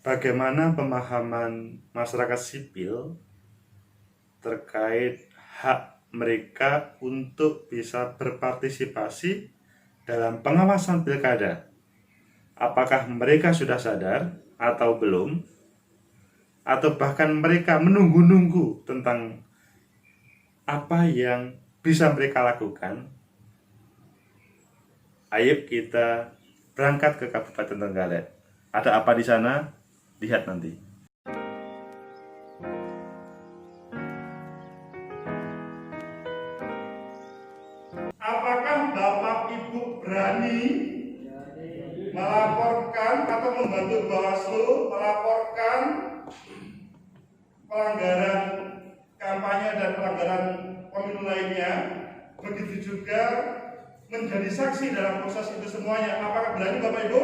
bagaimana pemahaman masyarakat sipil terkait hak mereka untuk bisa berpartisipasi dalam pengawasan pilkada. Apakah mereka sudah sadar atau belum? Atau bahkan mereka menunggu-nunggu tentang apa yang bisa mereka lakukan? Ayo kita berangkat ke Kabupaten Trenggalek. Ada apa di sana? Lihat nanti. Apakah Bapak Ibu berani melaporkan atau membantu Bawaslu melaporkan pelanggaran kampanye dan pelanggaran pemilu lainnya, begitu juga menjadi saksi dalam proses itu semuanya? Apakah berani Bapak Ibu?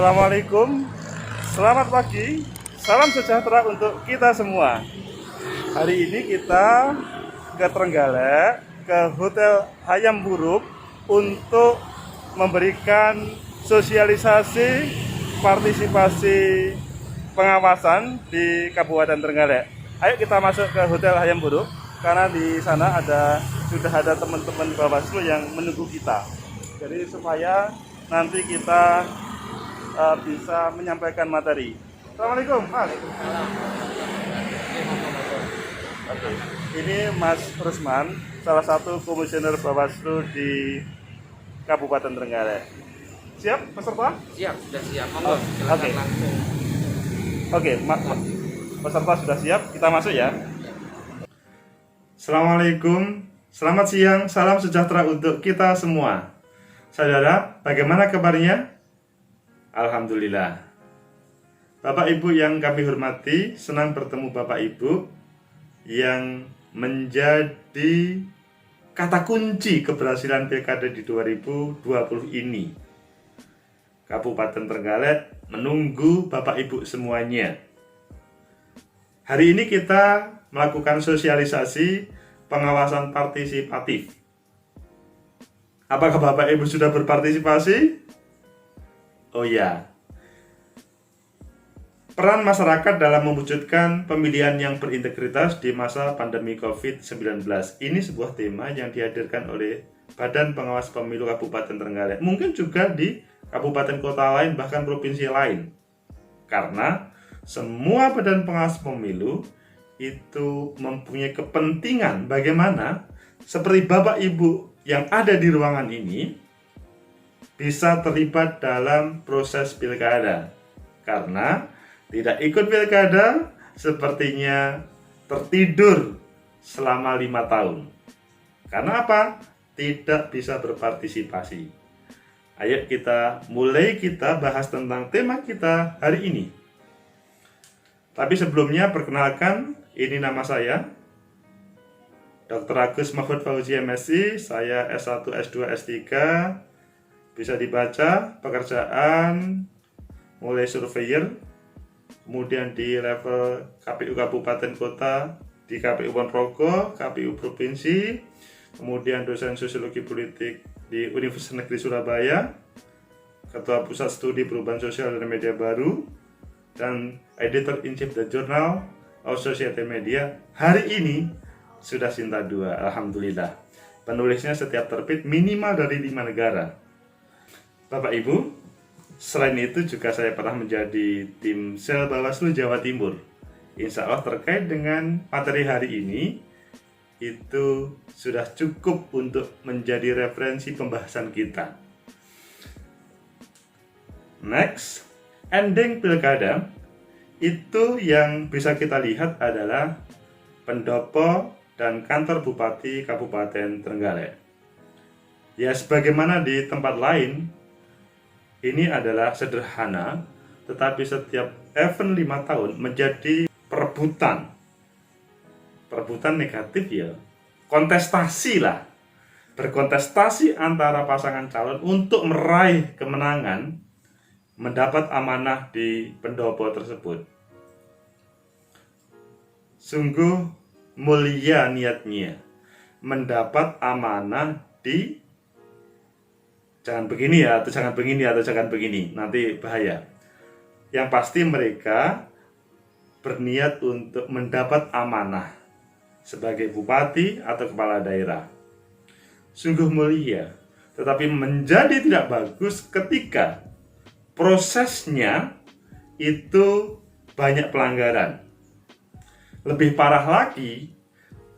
Assalamualaikum, selamat pagi, salam sejahtera untuk kita semua. Hari ini kita ke Trenggalek, ke Hotel Hayam Buruk untuk memberikan sosialisasi partisipasi pengawasan di Kabupaten Trenggalek. Ayo kita masuk ke Hotel Hayam Buruk karena di sana sudah ada teman-teman Bawaslu yang menunggu kita. Jadi supaya nanti kita bisa menyampaikan materi. Assalamualaikum, Mas. Oke. Ini Mas Rusman, salah satu komisioner Bawaslu di Kabupaten Trenggalek. Siap, peserta? Siap, sudah siap. Monggo, silakan Oke. langsung. Oke, peserta sudah siap, kita masuk ya. Assalamualaikum, selamat siang, salam sejahtera untuk kita semua. Saudara, bagaimana kabarnya? Alhamdulillah. Bapak Ibu yang kami hormati, senang bertemu Bapak Ibu yang menjadi kata kunci keberhasilan Pilkada di 2020 ini. Kabupaten Trenggalek menunggu Bapak Ibu semuanya. Hari ini kita melakukan sosialisasi pengawasan partisipatif. Apakah Bapak Ibu sudah berpartisipasi? Oh ya, peran masyarakat dalam mewujudkan pemilihan yang berintegritas di masa pandemi COVID-19. Ini sebuah tema yang dihadirkan oleh Badan Pengawas Pemilu Kabupaten Trenggalek. Mungkin juga di kabupaten kota lain, bahkan provinsi lain. Karena semua badan pengawas pemilu itu mempunyai kepentingan bagaimana seperti Bapak Ibu yang ada di ruangan ini bisa terlibat dalam proses pilkada. Karena tidak ikut pilkada sepertinya tertidur selama 5 tahun. Karena apa? Tidak bisa berpartisipasi. Ayo kita bahas tentang tema kita hari ini. Tapi sebelumnya perkenalkan, ini nama saya Dr. Agus Mahfud Fauzi MSI. Saya S1, S2, S3. Bisa dibaca pekerjaan mulai surveyor, kemudian di level KPU Kabupaten Kota, di KPU Ponorogo, KPU Provinsi, kemudian dosen sosiologi politik di Universitas Negeri Surabaya, ketua pusat studi perubahan sosial dan media baru, dan editor in chief The Journal of Society Media. Hari ini sudah Sinta 2, alhamdulillah. Penulisnya setiap terbit minimal dari 5 negara. Bapak Ibu, selain itu juga saya pernah menjadi tim sel Bawaslu Jawa Timur. Insya Allah terkait dengan materi hari ini, itu sudah cukup untuk menjadi referensi pembahasan kita. Next, ending pilkada, itu yang bisa kita lihat adalah pendopo dan kantor Bupati Kabupaten Trenggalek. Ya, sebagaimana di tempat lain, ini adalah sederhana, tetapi setiap event 5 tahun menjadi perebutan negatif ya, kontestasi lah. berkontestasi antara pasangan calon untuk meraih kemenangan, mendapat amanah di pendopo tersebut. Sungguh mulia niatnya mendapat amanah di jangan begini ya, atau jangan begini, atau jangan begini, nanti bahaya. Yang pasti mereka berniat untuk mendapat amanah sebagai bupati atau kepala daerah. Sungguh mulia, tetapi menjadi tidak bagus ketika prosesnya itu banyak pelanggaran. Lebih parah lagi,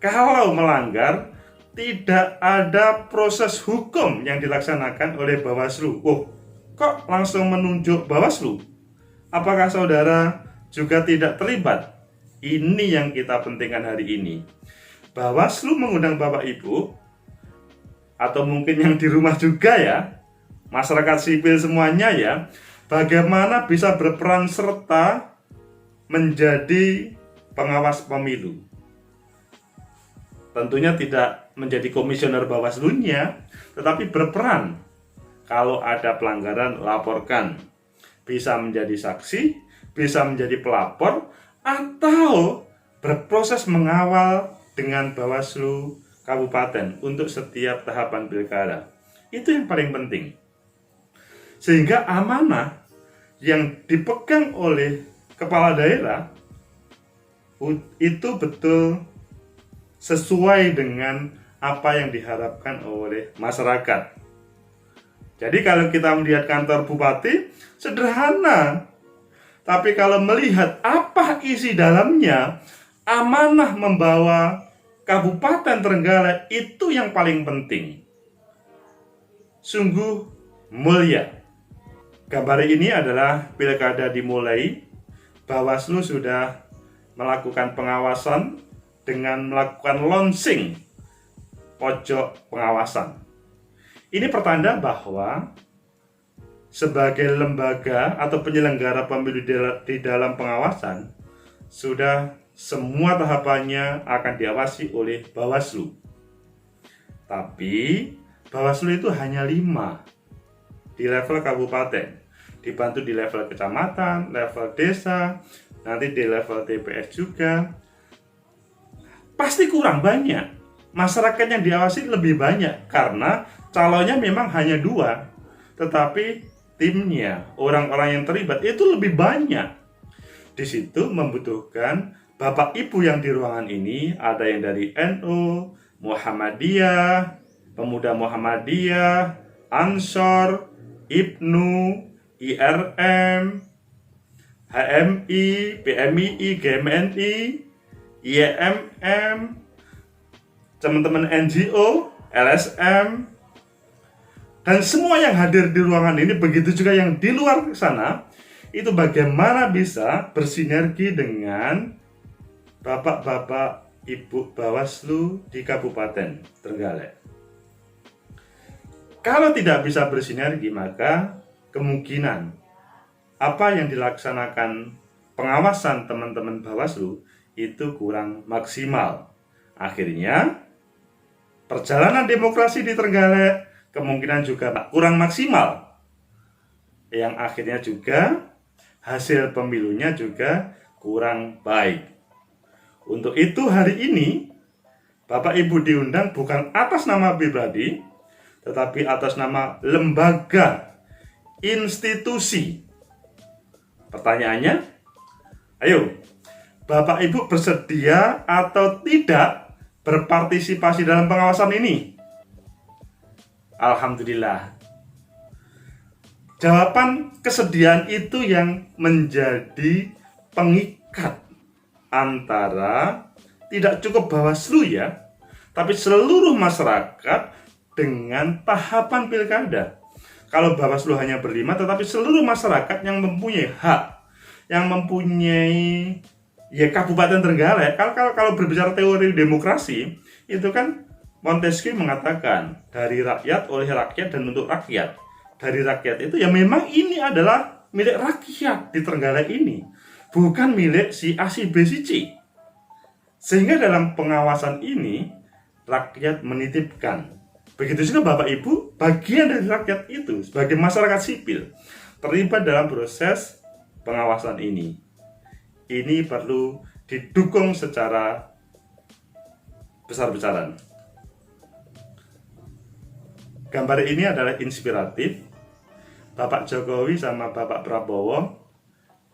kalau melanggar tidak ada proses hukum yang dilaksanakan oleh Bawaslu. Oh, kok langsung menunjuk Bawaslu? Apakah saudara juga tidak terlibat? Ini yang kita pentingkan hari ini. Bawaslu mengundang Bapak Ibu, atau mungkin yang di rumah juga ya, masyarakat sipil semuanya ya, bagaimana bisa berperan serta menjadi pengawas pemilu. Tentunya tidak menjadi komisioner Bawaslu-nya, tetapi berperan. Kalau ada pelanggaran, laporkan. Bisa menjadi saksi, bisa menjadi pelapor, atau berproses mengawal dengan Bawaslu Kabupaten untuk setiap tahapan pilkada. Itu yang paling penting. Sehingga amanah yang dipegang oleh kepala daerah itu betul sesuai dengan apa yang diharapkan oleh masyarakat. Jadi kalau kita melihat kantor bupati, sederhana. Tapi kalau melihat apa isi dalamnya, amanah membawa Kabupaten Trenggalek, itu yang paling penting. Sungguh mulia. Gambar ini adalah pilkada dimulai. Bawaslu sudah melakukan pengawasan dengan melakukan launching pojok pengawasan. Ini pertanda bahwa sebagai lembaga atau penyelenggara pemilu di dalam pengawasan, sudah semua tahapannya akan diawasi oleh Bawaslu. Tapi Bawaslu itu hanya 5 di level kabupaten, dibantu di level kecamatan, level desa, nanti di level TPS juga. Pasti kurang banyak. Masyarakat yang diawasi lebih banyak karena calonnya memang hanya 2, tetapi timnya, orang-orang yang terlibat itu lebih banyak. Di situ membutuhkan Bapak Ibu yang di ruangan ini, ada yang dari NU, Muhammadiyah, Pemuda Muhammadiyah, Ansor, IPNU, IRM, HMI, PMII, GMNI, IEMM, teman-teman NGO, LSM, dan semua yang hadir di ruangan ini, begitu juga yang di luar sana, itu bagaimana bisa bersinergi dengan Bapak-Bapak Ibu Bawaslu di Kabupaten Trenggalek. Kalau tidak bisa bersinergi, maka kemungkinan apa yang dilaksanakan pengawasan teman-teman Bawaslu itu kurang maksimal. Akhirnya perjalanan demokrasi di Trenggalek kemungkinan juga kurang maksimal, yang akhirnya juga hasil pemilunya juga kurang baik. Untuk itu hari ini Bapak Ibu diundang bukan atas nama pribadi, tetapi atas nama lembaga, institusi. Pertanyaannya, ayo, Bapak Ibu bersedia atau tidak berpartisipasi dalam pengawasan ini? Alhamdulillah. Jawaban kesediaan itu yang menjadi pengikat antara tidak cukup Bawaslu ya, tapi seluruh masyarakat dengan tahapan pilkada. Kalau Bawaslu hanya ber5, tetapi seluruh masyarakat yang mempunyai hak, yang mempunyai ya Kabupaten Trenggalek. Kalau berbicara teori demokrasi, itu kan Montesquieu mengatakan dari rakyat, oleh rakyat, dan untuk rakyat. Dari rakyat itu ya memang ini adalah milik rakyat di Trenggalek ini, bukan milik si A, si B, si C. Sehingga dalam pengawasan ini rakyat menitipkan Begitu juga Bapak Ibu, bagian dari rakyat itu sebagai masyarakat sipil terlibat dalam proses pengawasan ini. Ini perlu didukung secara besar-besaran. Gambar ini adalah inspiratif. Bapak Jokowi sama Bapak Prabowo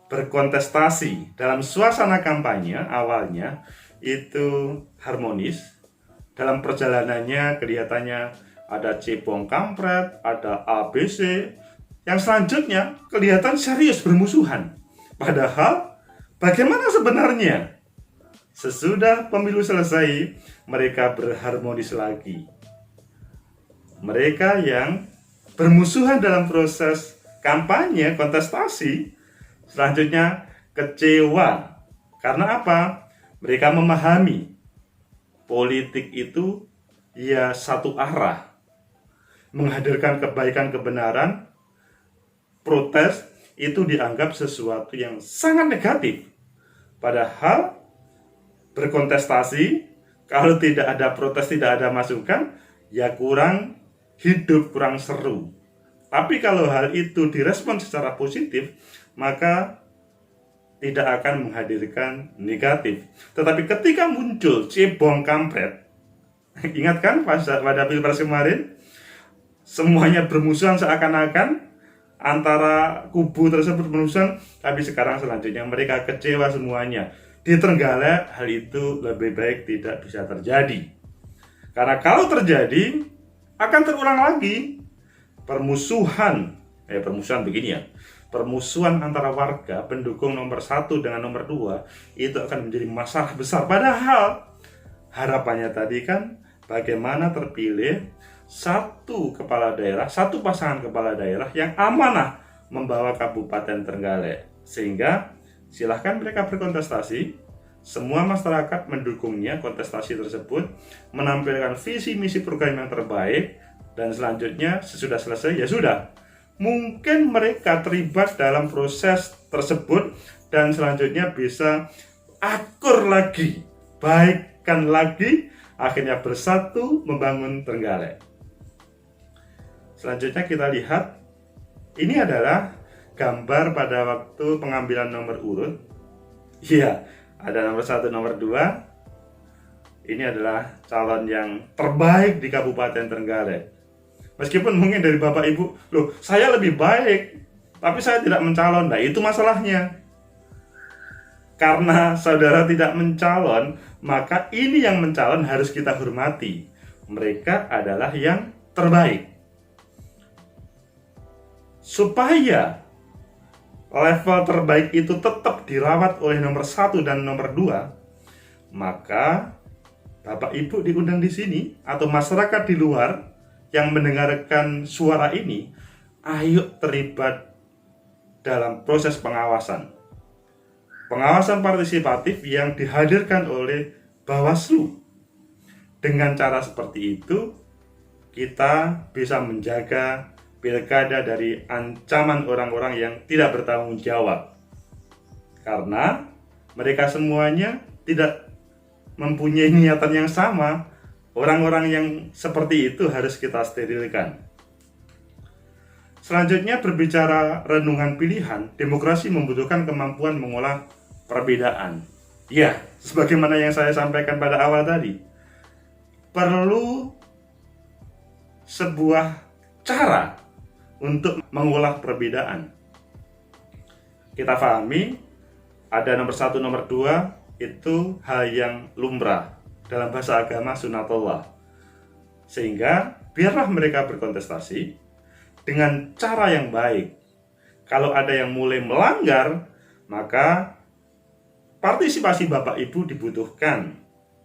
berkontestasi dalam suasana kampanye. Awalnya itu harmonis. Dalam perjalanannya kelihatannya ada cebong kampret, ada ABC. Yang selanjutnya kelihatan serius bermusuhan. Padahal bagaimana sebenarnya? Sesudah pemilu selesai, mereka berharmonis lagi. Mereka yang bermusuhan dalam proses kampanye, kontestasi, selanjutnya kecewa. Karena apa? Mereka memahami politik itu ya satu arah, menghadirkan kebaikan kebenaran. Protes itu dianggap sesuatu yang sangat negatif. Padahal berkontestasi, kalau tidak ada protes, tidak ada masukan, ya kurang hidup, kurang seru. Tapi kalau hal itu direspon secara positif, maka tidak akan menghadirkan negatif. Tetapi ketika muncul cebong kampret, ingat kan pada pilpres kemarin, semuanya bermusuhan seakan-akan antara kubu tersebut bermusuhan, tapi sekarang selanjutnya mereka kecewa semuanya. Di Trenggalek hal itu lebih baik tidak bisa terjadi. Karena kalau terjadi akan terulang lagi permusuhan begini ya. Permusuhan antara warga pendukung nomor 1 dengan nomor 2 itu akan menjadi masalah besar. Padahal harapannya tadi kan bagaimana terpilih satu kepala daerah, satu pasangan kepala daerah yang amanah membawa Kabupaten Trenggalek. Sehingga silahkan mereka berkontestasi. Semua masyarakat mendukungnya kontestasi tersebut, menampilkan visi misi program yang terbaik, dan selanjutnya sesudah selesai ya sudah. Mungkin mereka terlibat dalam proses tersebut dan selanjutnya bisa akur lagi, baikkan lagi, akhirnya bersatu membangun Trenggalek. Selanjutnya kita lihat, ini adalah gambar pada waktu pengambilan nomor urut. Iya, ada nomor 1, nomor 2. Ini adalah calon yang terbaik di Kabupaten Trenggalek. Meskipun mungkin dari Bapak Ibu, loh saya lebih baik, tapi saya tidak mencalon. Nah itu masalahnya. Karena saudara tidak mencalon, maka ini yang mencalon harus kita hormati. Mereka adalah yang terbaik. Supaya level terbaik itu tetap dirawat oleh nomor 1 dan nomor 2, maka Bapak Ibu diundang di sini atau masyarakat di luar yang mendengarkan suara ini, ayo terlibat dalam proses pengawasan. Pengawasan partisipatif yang dihadirkan oleh Bawaslu. Dengan cara seperti itu, kita bisa menjaga pilkada dari ancaman orang-orang yang tidak bertanggung jawab. Karena mereka semuanya tidak mempunyai niatan yang sama. Orang-orang yang seperti itu harus kita sterilkan. Selanjutnya berbicara renungan pilihan, demokrasi membutuhkan kemampuan mengolah perbedaan. Ya, sebagaimana yang saya sampaikan pada awal tadi, perlu sebuah cara untuk mengolah perbedaan. Kita pahami, ada nomor 1, nomor 2, itu hal yang lumrah. Dalam bahasa agama sunatullah. Sehingga biarlah mereka berkontestasi dengan cara yang baik. Kalau ada yang mulai melanggar, maka partisipasi Bapak Ibu dibutuhkan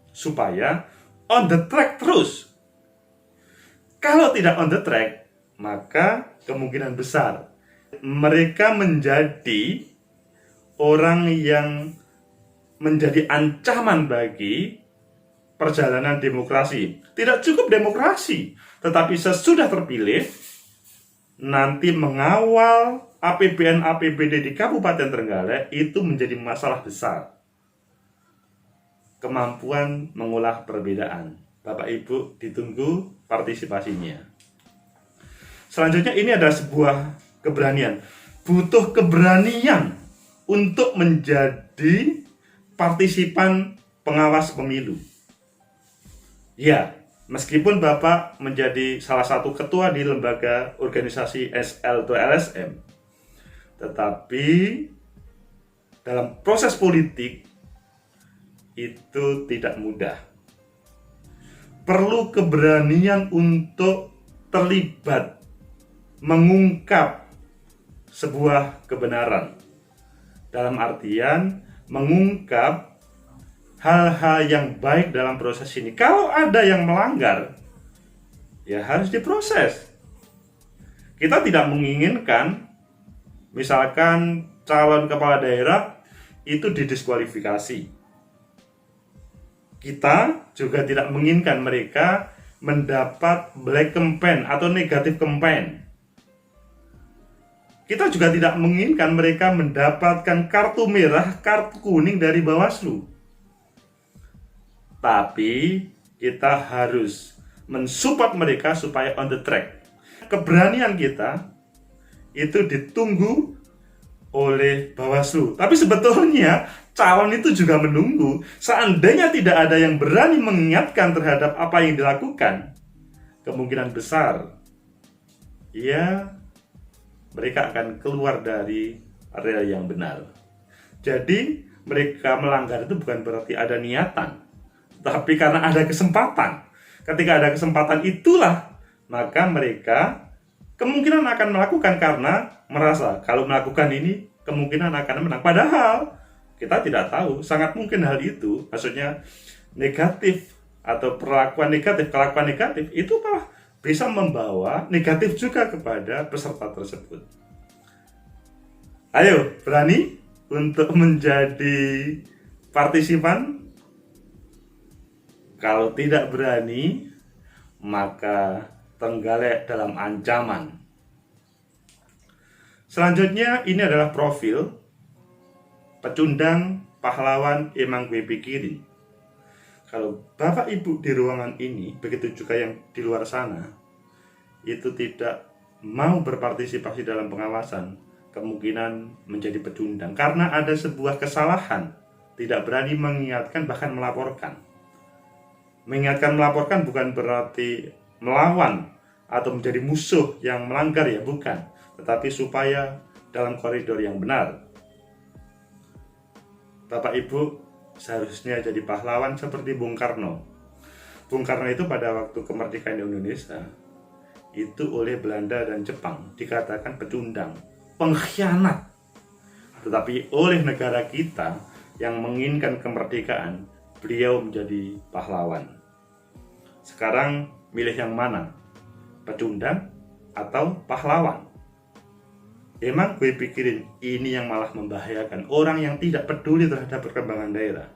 supaya on the track terus. Kalau tidak on the track, maka kemungkinan besar mereka menjadi orang yang menjadi ancaman bagi perjalanan demokrasi. Tidak cukup demokrasi, tetapi sesudah terpilih, nanti mengawal APBN APBD di Kabupaten Trenggalek itu menjadi masalah besar. Kemampuan mengolah perbedaan. Bapak Ibu ditunggu partisipasinya. Selanjutnya ini adalah sebuah keberanian. Butuh keberanian untuk menjadi partisipan pengawas pemilu. Ya, meskipun Bapak menjadi salah satu ketua di lembaga organisasi SL atau LSM, tetapi dalam proses politik itu tidak mudah. Perlu keberanian untuk terlibat mengungkap sebuah kebenaran. Dalam artian mengungkap hal-hal yang baik dalam proses ini. Kalau ada yang melanggar, ya harus diproses. Kita tidak menginginkan misalkan calon kepala daerah itu didiskualifikasi. Kita juga tidak menginginkan mereka mendapat black campaign atau negatif campaign. Kita juga tidak menginginkan mereka mendapatkan kartu merah, kartu kuning dari Bawaslu. Tapi kita harus mensupport mereka supaya on the track. Keberanian kita itu ditunggu oleh Bawaslu. Tapi sebetulnya calon itu juga menunggu. Seandainya tidak ada yang berani mengingatkan terhadap apa yang dilakukan, kemungkinan besar ya mereka akan keluar dari area yang benar. Jadi mereka melanggar itu bukan berarti ada niatan, tapi karena ada kesempatan. Ketika ada kesempatan itulah maka mereka kemungkinan akan melakukan karena merasa kalau melakukan ini kemungkinan akan menang. Padahal kita tidak tahu, sangat mungkin hal itu, maksudnya negatif atau perlakuan negatif, kelakuan negatif itu malah bisa membawa negatif juga kepada peserta tersebut. Ayo, berani untuk menjadi partisipan? Kalau tidak berani, maka Trenggalek dalam ancaman. Selanjutnya ini adalah profil pecundang pahlawan emang gue pikirin. Kalau Bapak Ibu di ruangan ini, begitu juga yang di luar sana, itu tidak mau berpartisipasi dalam pengawasan, kemungkinan menjadi pecundang karena ada sebuah kesalahan, tidak berani mengingatkan bahkan melaporkan. Mengingatkan melaporkan bukan berarti melawan atau menjadi musuh yang melanggar, ya bukan, tetapi supaya dalam koridor yang benar. Bapak Ibu seharusnya jadi pahlawan seperti Bung Karno. Bung Karno itu pada waktu kemerdekaan Indonesia itu oleh Belanda dan Jepang dikatakan pecundang, pengkhianat. Tetapi oleh negara kita yang menginginkan kemerdekaan, beliau menjadi pahlawan. Sekarang milih yang mana? Pecundang atau pahlawan? Emang gue pikirin ini yang malah membahayakan orang yang tidak peduli terhadap perkembangan daerah.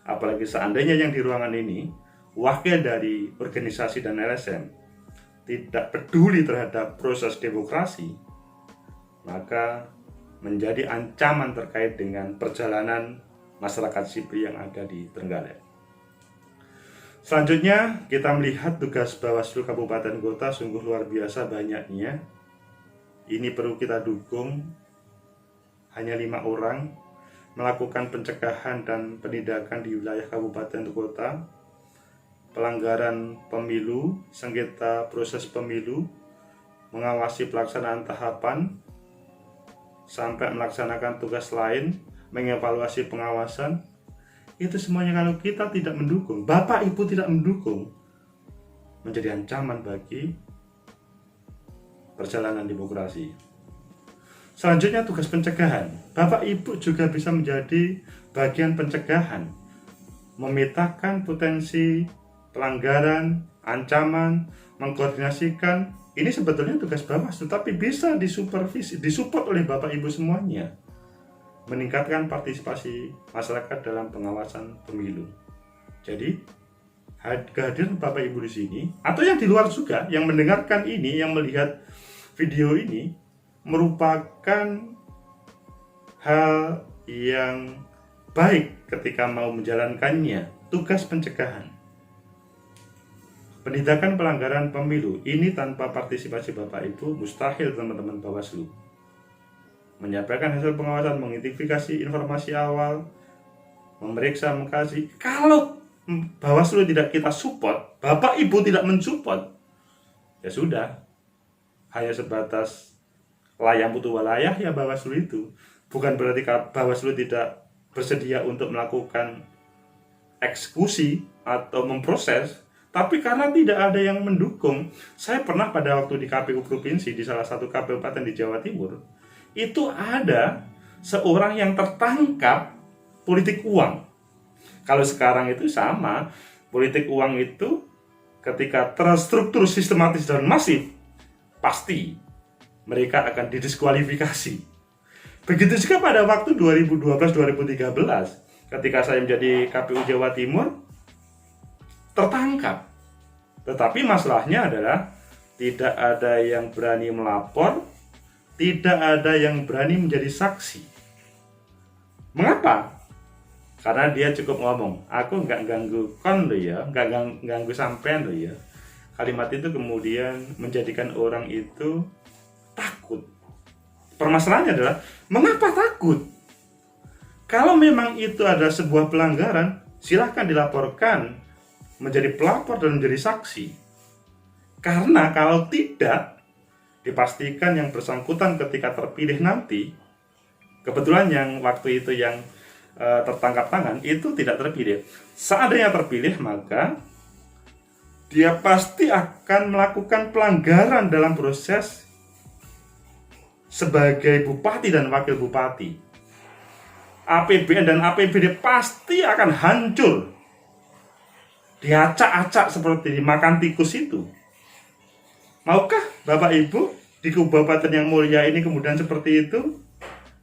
Apalagi seandainya yang di ruangan ini wakil dari organisasi dan LSM tidak peduli terhadap proses demokrasi, maka menjadi ancaman terkait dengan perjalanan masyarakat sipil yang ada di Trenggalek. Selanjutnya kita melihat tugas Bawaslu Kabupaten Kota sungguh luar biasa banyaknya. Ini perlu kita dukung. Hanya 5 orang melakukan pencegahan dan penindakan di wilayah kabupaten kota, pelanggaran pemilu, sengketa proses pemilu, mengawasi pelaksanaan tahapan, sampai melaksanakan tugas lain, mengevaluasi pengawasan. Itu semuanya kalau kita tidak mendukung, Bapak Ibu tidak mendukung, menjadi ancaman bagi perjalanan demokrasi. Selanjutnya tugas pencegahan. Bapak Ibu juga bisa menjadi bagian pencegahan, memetakan potensi pelanggaran, ancaman, mengkoordinasikan. Ini sebetulnya tugas Bawaslu, tapi bisa disupervisi, disupport oleh Bapak Ibu semuanya. Meningkatkan partisipasi masyarakat dalam pengawasan pemilu. Jadi kehadiran Bapak Ibu di sini atau yang di luar juga yang mendengarkan ini, yang melihat video ini, merupakan hal yang baik ketika mau menjalankannya, tugas pencegahan. Penindakan pelanggaran pemilu ini tanpa partisipasi Bapak Ibu mustahil teman-teman Bawaslu. Menyampaikan hasil pengawasan, mengidentifikasi informasi awal, memeriksa, mengkaji. Kalau Bawaslu tidak kita support, Bapak Ibu tidak mensupport, ya sudah, hanya sebatas layang putu walayah ya Bawaslu itu. Bukan berarti Bawaslu tidak bersedia untuk melakukan eksekusi atau memproses, tapi karena tidak ada yang mendukung. Saya pernah pada waktu di KPU Provinsi, di salah satu kabupaten di Jawa Timur, itu ada seorang yang tertangkap politik uang. Kalau sekarang itu sama, politik uang itu ketika terstruktur sistematis dan masif, pasti mereka akan didiskualifikasi. Begitu juga pada waktu 2012-2013, ketika saya menjadi KPU Jawa Timur, tertangkap. Tetapi masalahnya adalah tidak ada yang berani melapor, tidak ada yang berani menjadi saksi. Mengapa? Karena dia cukup ngomong, aku nggak ganggu kon lo ya, nggak ganggu sampean lo ya. Kalimat itu kemudian menjadikan orang itu takut. Permasalahannya adalah, mengapa takut? Kalau memang itu ada sebuah pelanggaran, silahkan dilaporkan menjadi pelapor dan menjadi saksi. Karena kalau tidak, dipastikan yang bersangkutan ketika terpilih nanti, kebetulan yang waktu itu yang tertangkap tangan itu tidak terpilih. Seandainya terpilih, maka dia pasti akan melakukan pelanggaran dalam proses sebagai bupati dan wakil bupati. APBN dan APBD pasti akan hancur, diacak-acak seperti dimakan tikus itu. Maukah Bapak Ibu di kabupaten yang mulia ini kemudian seperti itu?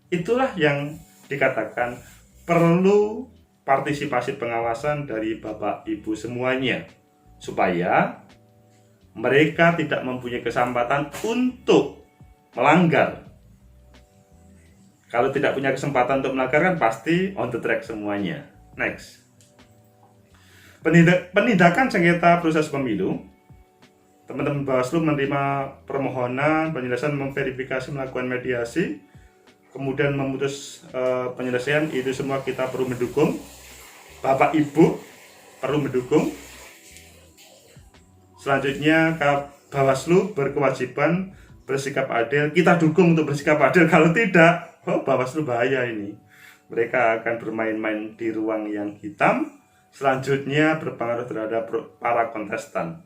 Itulah yang dikatakan perlu partisipasi pengawasan dari Bapak Ibu semuanya, supaya mereka tidak mempunyai kesempatan untuk melanggar. Kalau tidak punya kesempatan untuk melanggar kan pasti on the track semuanya. Next. Penindakan sengketa proses pemilu. Teman-teman Bawaslu menerima permohonan penjelasan, memverifikasi, melakukan mediasi, kemudian memutus penyelesaian. Itu semua kita perlu mendukung. Bapak Ibu perlu mendukung. Selanjutnya Bawaslu berkewajiban bersikap adil. Kita dukung untuk bersikap adil. Kalau tidak, Bawaslu bahaya ini. Mereka akan bermain-main di ruang yang hitam. Selanjutnya berpengaruh terhadap para kontestan.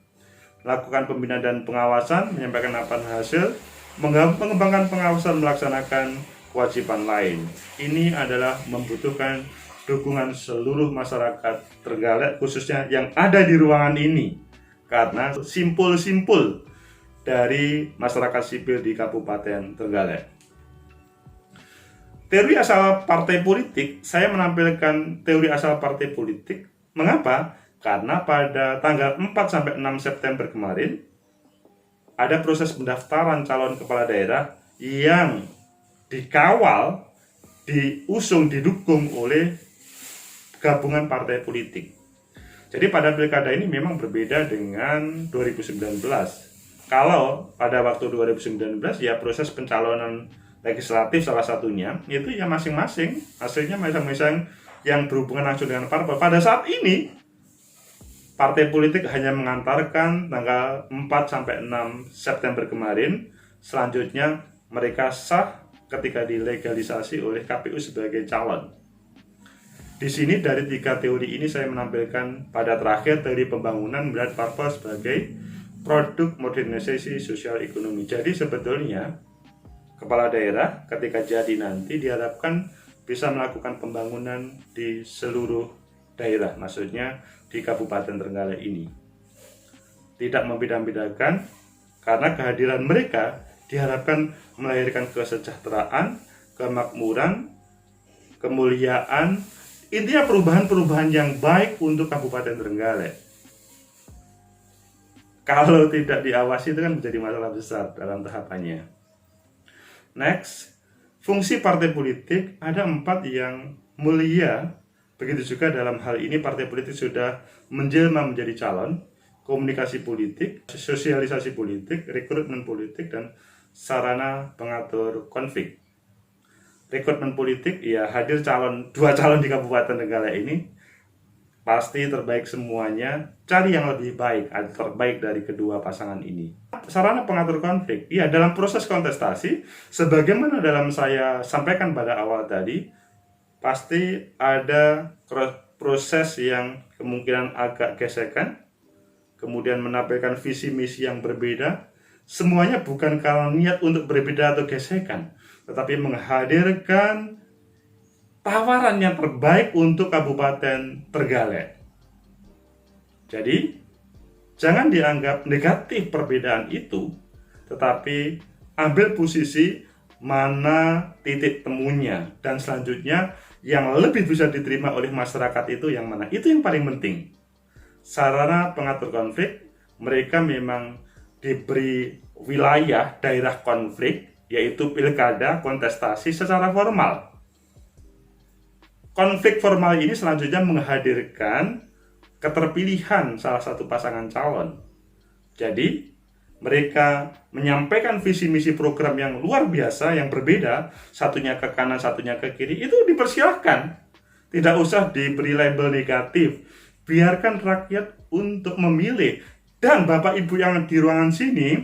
Lakukan pembinaan dan pengawasan, menyampaikan laporan hasil, mengembangkan pengawasan, melaksanakan kewajiban lain. Ini adalah membutuhkan dukungan seluruh masyarakat Trenggalek, khususnya yang ada di ruangan ini, karena simpul-simpul dari masyarakat sipil di Kabupaten Trenggalek. Teori asal partai politik, saya menampilkan teori asal partai politik. Mengapa? Karena pada tanggal 4-6 September kemarin ada proses pendaftaran calon kepala daerah yang dikawal, diusung, didukung oleh gabungan partai politik. Jadi pada pilkada ini memang berbeda dengan 2019. Kalau pada waktu 2019 ya proses pencalonan legislatif salah satunya itu ya masing-masing, hasilnya masing-masing yang berhubungan langsung dengan parpol. Pada saat ini partai politik hanya mengantarkan tanggal 4-6 September kemarin. Selanjutnya mereka sah ketika dilegalisasi oleh KPU sebagai calon. Di sini dari 3 teori ini saya menampilkan pada terakhir teori pembangunan melihat parpol sebagai produk modernisasi sosial ekonomi. Jadi sebetulnya kepala daerah ketika jadi nanti diharapkan bisa melakukan pembangunan di seluruh daerah, maksudnya di Kabupaten Trenggalek ini. Tidak membeda-bedakan, karena kehadiran mereka diharapkan melahirkan kesejahteraan, kemakmuran, kemuliaan, intinya perubahan-perubahan yang baik untuk Kabupaten Trenggalek. Kalau tidak diawasi itu kan menjadi masalah besar dalam tahapannya. Next, fungsi partai politik ada 4 yang mulia. Begitu juga dalam hal ini partai politik sudah menjelma menjadi calon. komunikasi politik, sosialisasi politik, rekrutmen politik, dan sarana pengatur konflik. Rekrutmen politik, ya hadir dua calon di Kabupaten Trenggalek ini pasti terbaik semuanya, cari yang lebih baik atau terbaik dari kedua pasangan ini. Sarana pengatur konflik, ya dalam proses kontestasi, sebagaimana dalam saya sampaikan pada awal tadi, pasti ada proses yang kemungkinan agak gesekan, kemudian menampilkan visi misi yang berbeda. Semuanya bukan karena niat untuk berbeda atau gesekan, tetapi menghadirkan tawaran yang terbaik untuk Kabupaten Trenggalek. Jadi, jangan dianggap negatif perbedaan itu, tetapi ambil posisi mana titik temunya, dan selanjutnya yang lebih bisa diterima oleh masyarakat itu yang mana. Itu yang paling penting. Sarana pengatur konflik, mereka memang diberi wilayah daerah konflik, yaitu pilkada kontestasi secara formal. Konflik formal ini selanjutnya menghadirkan keterpilihan salah satu pasangan calon. Jadi, mereka menyampaikan visi misi program yang luar biasa, yang berbeda, satunya ke kanan, satunya ke kiri, itu dipersilahkan. Tidak usah diberi label negatif. Biarkan rakyat untuk memilih. Dan Bapak Ibu yang di ruangan sini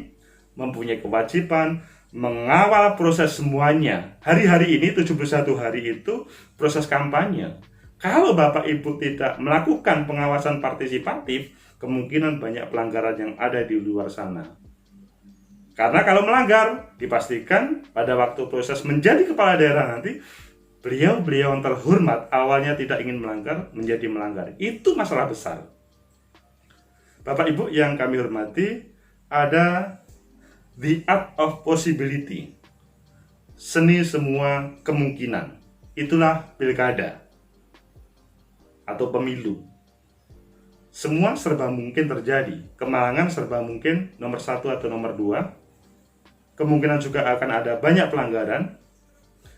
mempunyai kewajiban mengawal proses semuanya. Hari-hari ini 71 hari itu proses kampanye. Kalau Bapak Ibu tidak melakukan pengawasan partisipatif, kemungkinan banyak pelanggaran yang ada di luar sana. Karena kalau melanggar, dipastikan pada waktu proses menjadi kepala daerah nanti, beliau yang terhormat awalnya tidak ingin melanggar, menjadi melanggar. Itu masalah besar. Bapak Ibu yang kami hormati, ada the art of possibility, seni semua kemungkinan. Itulah pilkada atau pemilu. Semua serba mungkin terjadi. Kemalangan serba mungkin, nomor 1 atau nomor 2. Kemungkinan juga akan ada banyak pelanggaran.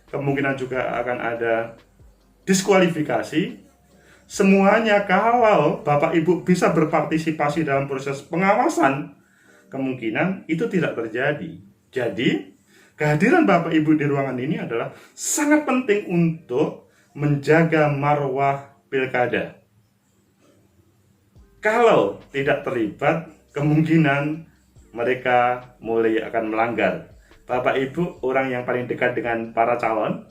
Kemungkinan juga akan ada diskualifikasi. Semuanya kalau Bapak Ibu bisa berpartisipasi dalam proses pengawasan, kemungkinan itu tidak terjadi. Jadi, kehadiran Bapak Ibu di ruangan ini adalah sangat penting untuk menjaga marwah pilkada. Kalau tidak terlibat, kemungkinan mereka mulai akan melanggar. Bapak Ibu orang yang paling dekat dengan para calon,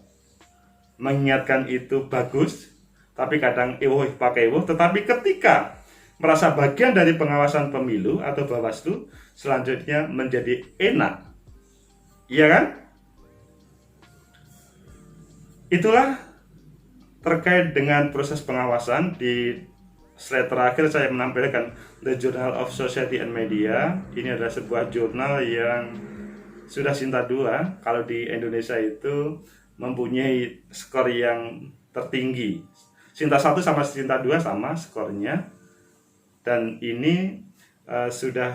mengingatkan itu bagus, tapi kadang pakai tetapi ketika merasa bagian dari pengawasan pemilu atau Bawaslu, selanjutnya menjadi enak. Iya kan? Itulah terkait dengan proses pengawasan. Di slide terakhir saya menampilkan The Journal of Society and Media. Ini adalah sebuah jurnal yang sudah Sinta 2. Kalau di Indonesia itu mempunyai skor yang tertinggi. Sinta 1 sama Sinta 2 sama skornya. Dan ini sudah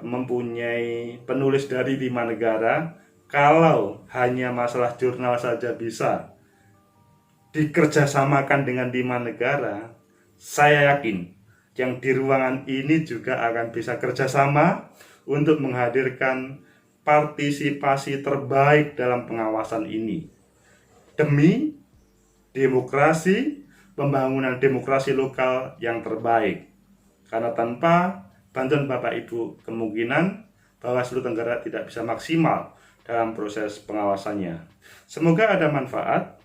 mempunyai penulis dari 5 negara. Kalau hanya masalah jurnal saja bisa dikerjasamakan dengan 5 negara, saya yakin yang di ruangan ini juga akan bisa kerjasama untuk menghadirkan partisipasi terbaik dalam pengawasan ini demi demokrasi, pembangunan demokrasi lokal yang terbaik. Karena tanpa bantuan Bapak Ibu, kemungkinan Bawaslu Tenggara tidak bisa maksimal dalam proses pengawasannya. Semoga ada manfaat.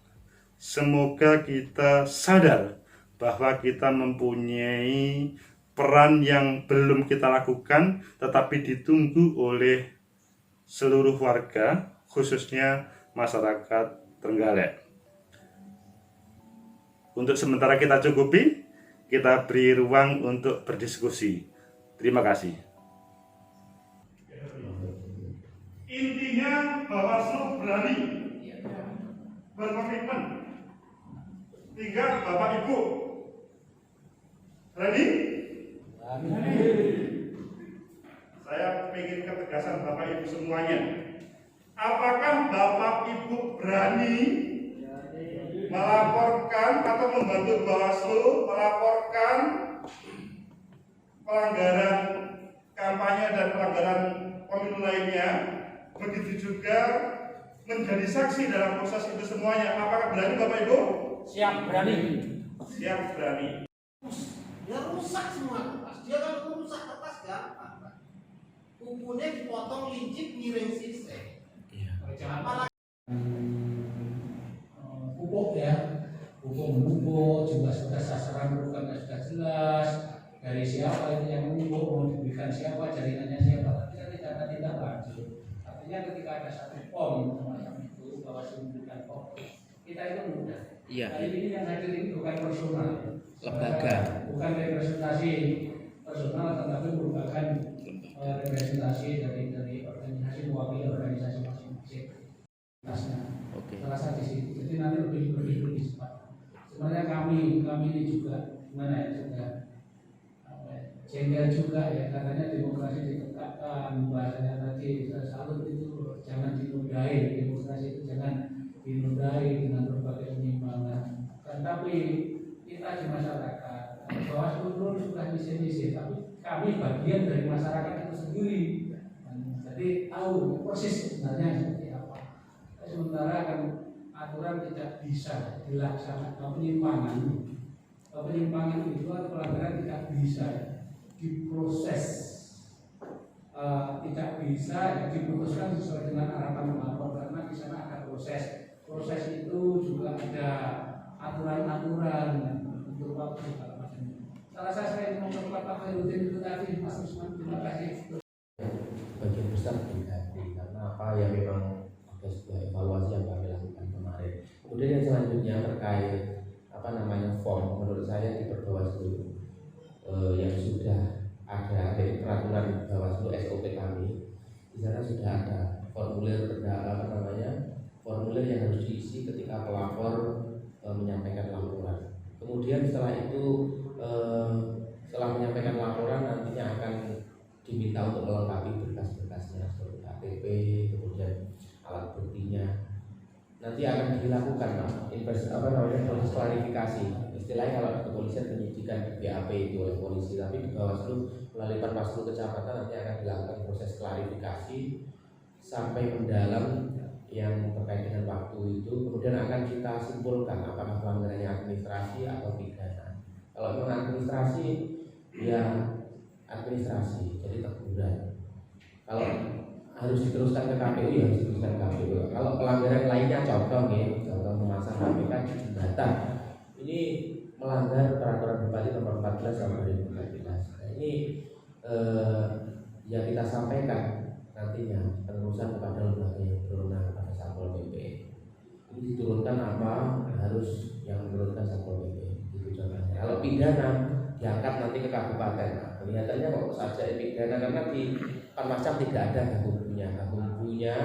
Semoga kita sadar bahwa kita mempunyai peran yang belum kita lakukan, tetapi ditunggu oleh seluruh warga, khususnya masyarakat Trenggalek. Untuk sementara kita cukupi, kita beri ruang untuk berdiskusi. Terima kasih. Intinya Bawaslu berani berkomitmen. 3, Bapak Ibu ready? Saya ingin ketegasan Bapak Ibu semuanya. Apakah Bapak Ibu berani melaporkan atau membantu Bawaslu melaporkan pelanggaran kampanye dan pelanggaran pemilu lainnya, begitu juga menjadi saksi dalam proses itu semuanya. Apakah berani Bapak Ibu? Siap, berani. Siap, berani. Dia rusak semua kertas. Dia kalau merusak kertas gampang, Pak. Kukunya dipotong lincip miring sisir. Apalagi pupuk ya, pupuk menumpuk, juga sudah sasaran bukan sudah jelas dari siapa itu yang menumpuk, mau diberikan siapa, jaringannya siapa, tapi kan tidak ada tindak lanjut. Artinya ketika ada satu pom semacam itu, bahwa memberikan pom, kita itu mudah. Iya. Nah, ini yang hadir ini bukan personal, Lembaga. bukan representasi personal, tetapi merupakan representasi dari organisasi mewakili organisasi masing-masing. Oke. Terasa di situ. Jadi nanti lebih cepat. Sebenarnya kami ini juga gimana ya, juga jengkel juga ya, katanya demokrasi ditegakkan, bahasanya tadi salut itu jangan dinodai, demokrasi itu jangan dinodai dengan berbagai penyimpangan. Tapi kita di masyarakat, bahwa seluruh sudah misi, tapi kami bagian dari masyarakat itu sendiri. Jadi tahu proses sebenarnya seperti apa. Sementara kan aturan tidak bisa dilaksanakan, penyimpangan itu atau pelanggaran tidak bisa diproses, tidak bisa diputuskan sesuai dengan harapan melapor, karena di sana ada proses itu juga ada aturan-aturan untuk waktu segala macam. Salah saya mau memperkuat Pak Khairuddin itu tadi, Mas Usman, terima kasih. Bagian besar hati, karena apa ya, memang ada sebuah evaluasi yang kami lakukan kemarin. Kemudian yang selanjutnya terkait form, menurut saya di Bawaslu yang sudah ada peraturan Bawaslu SOP kami, di sana sudah ada formulir formulir yang harus diisi ketika pelapor menyampaikan laporan. Kemudian setelah itu setelah menyampaikan laporan nantinya akan diminta untuk melengkapi berkas-berkasnya seperti KTP, kemudian alat buktinya. Nanti akan dilakukan proses klarifikasi. Istilahnya kalau di kepolisian penyidikan di BAP itu oleh polisi, tapi di Bawaslu melalui Panwaslu kecamatan nanti akan dilakukan proses klarifikasi sampai mendalam yang terkait dengan waktu itu. Kemudian akan kita simpulkan apakah pelanggarannya administrasi atau pidana. Kalau memang administrasi, ya administrasi, jadi teguran. Kalau harus diteruskan ke KPU, ya harus diteruskan ke KPU. Kalau pelanggaran lainnya, contoh memasang KPK di jembatan, ini melanggar peraturan Bupati nomor 14 tahun 2014. Nah, ini yang kita sampaikan nantinya penerusan kepada lembaga yang berwenang pada Satpol PP. Ini diturunkan apa harus yang menurunkan Satpol PP. Itu contohnya. Kalau pidana diangkat nanti ke kabupaten. Nah, kelihatannya kok saja pidana, karena di Panwascam tidak ada Gakumpunya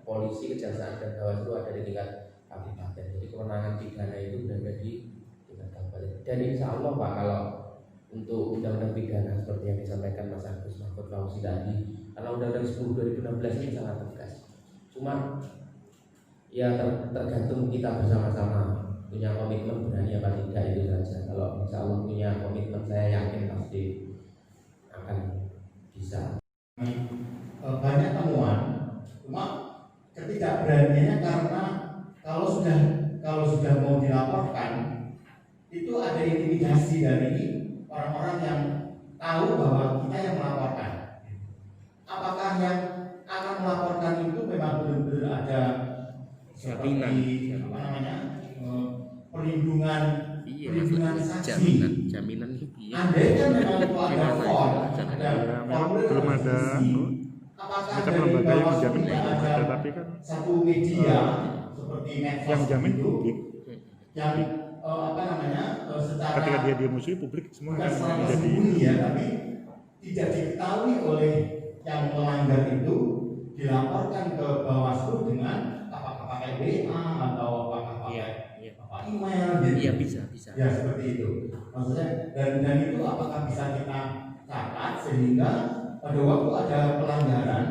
polisi, kejaksaan dan Bawaslu ada di tingkat kabupaten. Jadi kewenangan pidana itu berada di tingkat kabupaten. Dan insya Allah Pak, kalau untuk undang-undang pidana seperti yang disampaikan Mas Agus Mahfud Fauzi tadi, karena undang-undang 10 2016 ini sangat tegas. Cuma ya tergantung kita bersama-sama punya komitmen berani apa tidak, itu saja. Kalau insya Allah punya komitmen, saya yakin pasti akan bisa. banyak temuan, cuma ketidakberaniannya karena kalau sudah mau dilaporkan itu ada intimidasi dari orang-orang yang tahu bahwa kita yang melaporkan. Apakah yang akan melaporkan itu memang benar-benar ada seperti perlindungan saksi, jaminan itu andai kan memang itu ada form, belum ada apakah macam dari lembaga yang Bawaslu menjamin tidak ada, ada tapi kan satu media seperti medsos yang menjamin itu publik. yang secara Ketika dia dimusuhi, publik semua bukan akan secara menjadi tersembunyi ya, tapi tidak diketahui oleh yang melanggar itu, dilaporkan ke Bawaslu dengan apakah pakai WA atau apakah pakai email gitu. Iya, bisa. Ya seperti itu. Maksudnya dan itu apakah bisa kita catat sehingga pada waktu ada pelanggaran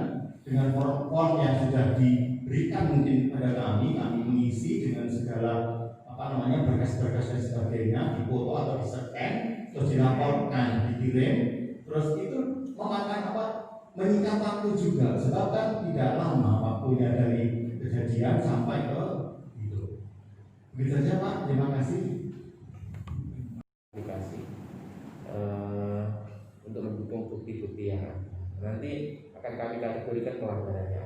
dengan form yang sudah diberikan mungkin pada kami mengisi dengan segala berkas-berkas dan sebagainya, difoto atau di-scan, terus dilaporkan, dikirim Terus itu memakan apa? Menyingkat waktu juga, sebab kan tidak lama waktunya dari kejadian sampai ke itu. Begitu saja Pak, terima kasih. Aplikasi untuk mendukung bukti-bukti yang ada. Nanti akan kami kategorikan pelanggarannya.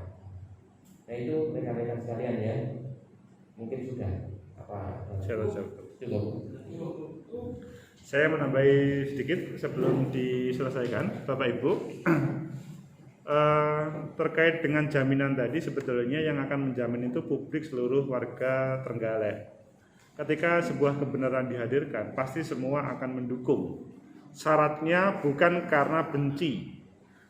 Nah itu rekan-rekan sekalian ya, mungkin sudah apa? Cukup. Saya menambahi sedikit sebelum diselesaikan, Bapak Ibu. Terkait dengan jaminan tadi, sebetulnya yang akan menjamin itu publik seluruh warga Trenggalek. Ketika sebuah kebenaran dihadirkan, pasti semua akan mendukung. Syaratnya bukan karena benci.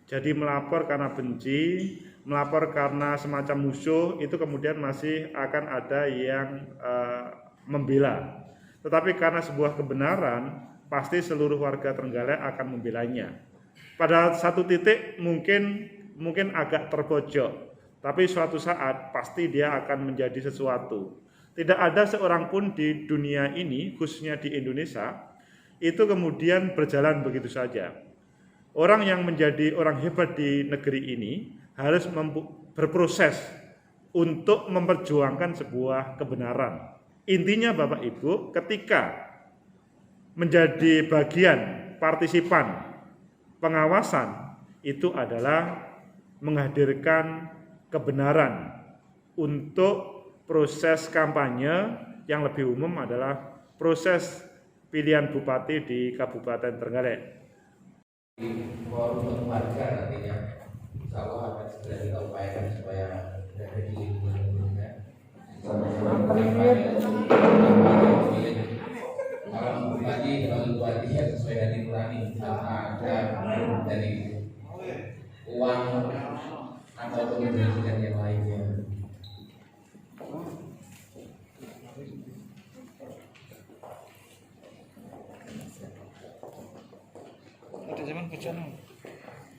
Jadi melapor karena benci, melapor karena semacam musuh, itu kemudian masih akan ada yang membela. Tetapi karena sebuah kebenaran, pasti seluruh warga Trenggalek akan membelanya. Pada satu titik mungkin agak terpojok, tapi suatu saat pasti dia akan menjadi sesuatu. Tidak ada seorang pun di dunia ini, khususnya di Indonesia, itu kemudian berjalan begitu saja. Orang yang menjadi orang hebat di negeri ini harus berproses untuk memperjuangkan sebuah kebenaran. Intinya Bapak Ibu, ketika menjadi bagian partisipan pengawasan itu adalah menghadirkan kebenaran untuk proses kampanye yang lebih umum adalah proses pilihan bupati di Kabupaten Trenggalek. Forum warga nantinya, insya Allah akan segera kita upayakan supaya berada di lingkungan kalau bupati ya sesuai hati nurani, tanpa ada dari uang atau kemudian yang lainnya. Ada zaman pojoan.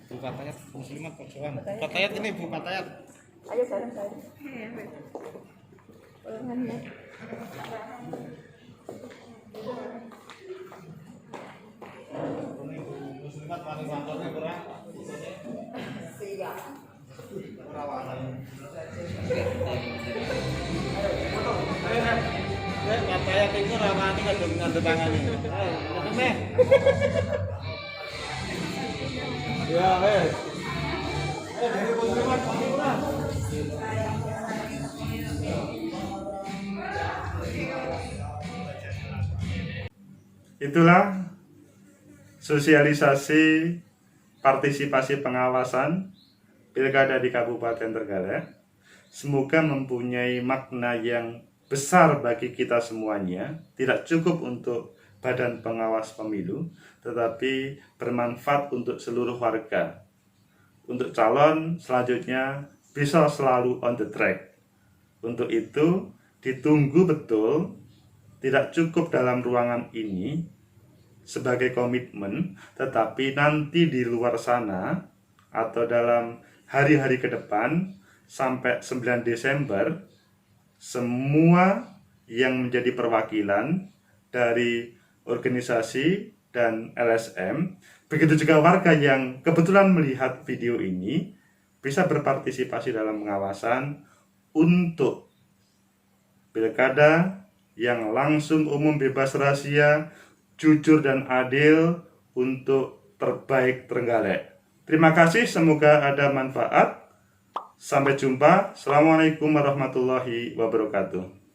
Bu Fatayat Muslimat pojoan. Fatayat ini Bu Fatayat. Ayo salam saya. Ulangannya. Muslimat paling mantornya kurang. Iya. Fatayat itu rawani ngadu tangan ini. Ayo, ya, dari Muslimat paling kurang. Itulah sosialisasi partisipasi pengawasan pilkada di Kabupaten Trenggalek. Semoga mempunyai makna yang besar bagi kita semuanya, tidak cukup untuk Badan Pengawas Pemilu, tetapi bermanfaat untuk seluruh warga. Untuk calon selanjutnya bisa selalu on the track. Untuk itu ditunggu betul, tidak cukup dalam ruangan ini sebagai komitmen, tetapi nanti di luar sana atau dalam hari-hari ke depan sampai 9 Desember, semua yang menjadi perwakilan dari organisasi dan LSM, begitu juga warga yang kebetulan melihat video ini, bisa berpartisipasi dalam pengawasan untuk pilkada yang langsung, umum, bebas rahasia, jujur dan adil untuk terbaik Trenggalek. Terima kasih, semoga ada manfaat. Sampai jumpa. Assalamualaikum warahmatullahi wabarakatuh.